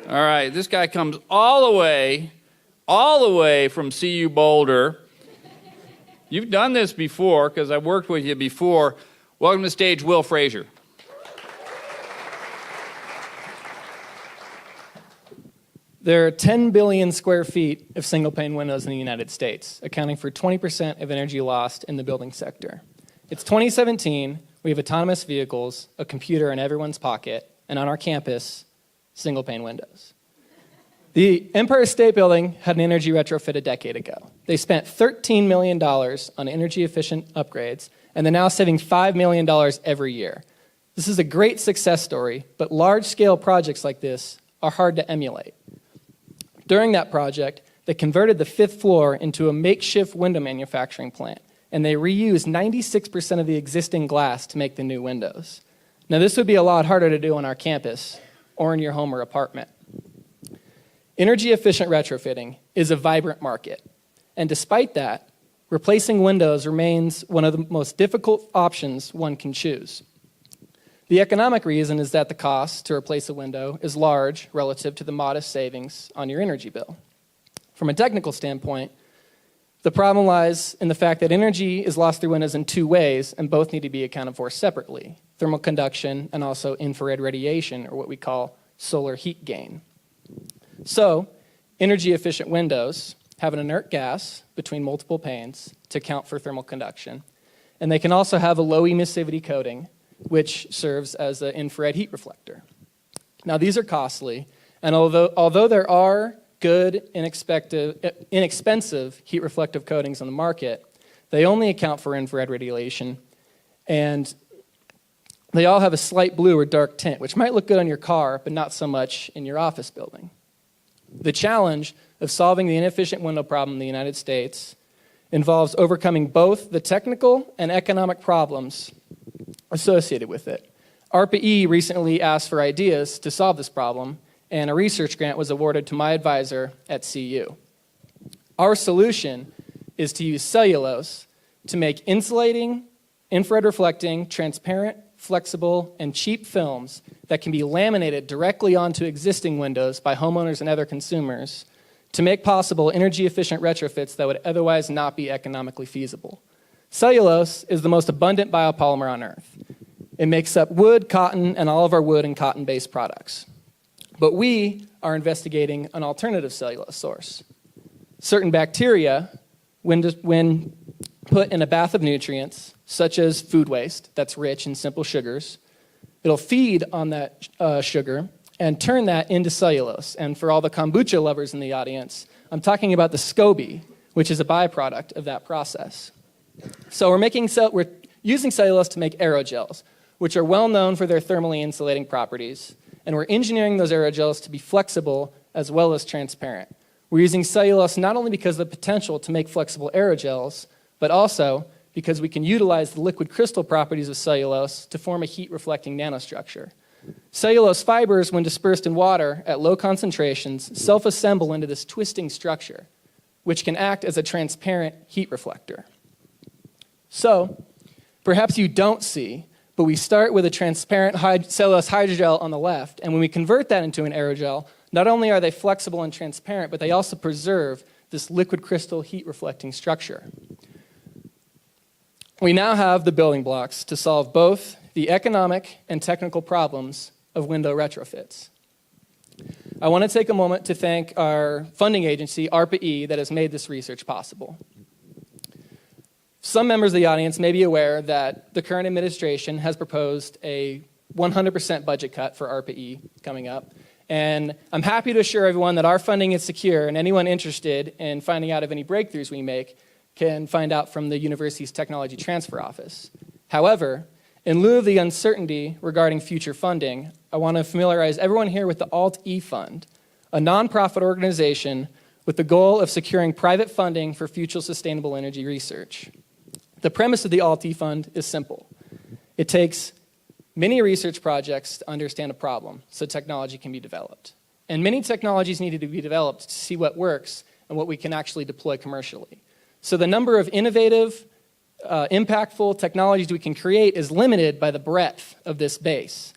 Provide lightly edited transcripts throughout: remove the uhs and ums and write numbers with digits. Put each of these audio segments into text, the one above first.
All right, this guy comes all the way from CU Boulder. You've done this before because I've worked with you before. Welcome to the stage, Will Frazier. There are 10 billion square feet of single-pane windows in the United States, accounting for 20% of energy lost in the building sector. It's 2017, we have autonomous vehicles, a computer in everyone's pocket, and on our campus, single-pane windows. The Empire State Building had an energy retrofit a decade ago. They spent $13 million on energy-efficient upgrades, and they're now saving $5 million every year. This is a great success story, but large-scale projects like this are hard to emulate. During that project, they converted the 5th floor into a makeshift window manufacturing plant, and they reused 96% of the existing glass to make the new windows. Now, this would be a lot harder to do on our campus or in your home or apartment. Energy-efficient retrofitting is a vibrant market, and despite that, replacing windows remains one of the most difficult options one can choose. The economic reason is that the cost to replace a window is large relative to the modest savings on your energy bill. From a technical standpoint, the problem lies in the fact that energy is lost through windows in two ways, and both need to be accounted for separately: thermal conduction and also infrared radiation, or what we call solar heat gain. So, energy-efficient windows have an inert gas between multiple panes to account for thermal conduction, and they can also have a low emissivity coating, which serves as an infrared heat reflector. Now, these are costly, and although there are good, inexpensive heat reflective coatings on the market, they only account for infrared radiation, and they all have a slight blue or dark tint, which might look good on your car, but not so much in your office building. The challenge of solving the inefficient window problem in the United States involves overcoming both the technical and economic problems associated with it. ARPA-E recently asked for ideas to solve this problem, and a research grant was awarded to my advisor at CU. Our solution is to use cellulose to make insulating, infrared reflecting, transparent, flexible, and cheap films that can be laminated directly onto existing windows by homeowners and other consumers to make possible energy-efficient retrofits that would otherwise not be economically feasible. Cellulose is the most abundant biopolymer on Earth. It makes up wood, cotton, and all of our wood and cotton-based products. But we are investigating an alternative cellulose source. Certain bacteria, when put in a bath of nutrients, such as food waste that's rich in simple sugars, it'll feed on that sugar and turn that into cellulose. And for all the kombucha lovers in the audience, I'm talking about the SCOBY, which is a byproduct of that process. So we're using cellulose to make aerogels, which are well known for their thermally insulating properties, and we're engineering those aerogels to be flexible as well as transparent. We're using cellulose not only because of the potential to make flexible aerogels, but also because we can utilize the liquid crystal properties of cellulose to form a heat-reflecting nanostructure. Cellulose fibers, when dispersed in water at low concentrations, self-assemble into this twisting structure, which can act as a transparent heat reflector. So, perhaps you don't see, but we start with a transparent cellulose hydrogel on the left, and when we convert that into an aerogel, not only are they flexible and transparent, but they also preserve this liquid crystal heat-reflecting structure. We now have the building blocks to solve both the economic and technical problems of window retrofits. I want to take a moment to thank our funding agency, ARPA-E, that has made this research possible. Some members of the audience may be aware that the current administration has proposed a 100% budget cut for ARPA-E coming up. And I'm happy to assure everyone that our funding is secure, and anyone interested in finding out of any breakthroughs we make can find out from the university's Technology Transfer Office. However, in lieu of the uncertainty regarding future funding, I want to familiarize everyone here with the Alt-E Fund, a nonprofit organization with the goal of securing private funding for future sustainable energy research. The premise of the Alt-E Fund is simple. It takes many research projects to understand a problem so technology can be developed. And many technologies needed to be developed to see what works and what we can actually deploy commercially. So the number of innovative, impactful technologies we can create is limited by the breadth of this base.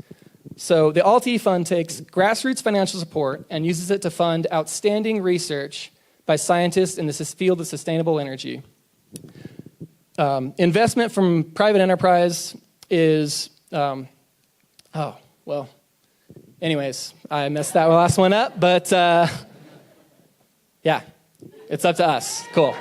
So the ALT-E fund takes grassroots financial support and uses it to fund outstanding research by scientists in the field of sustainable energy. Investment from private enterprise is, anyways, I messed that last one up, but yeah, it's up to us. Cool.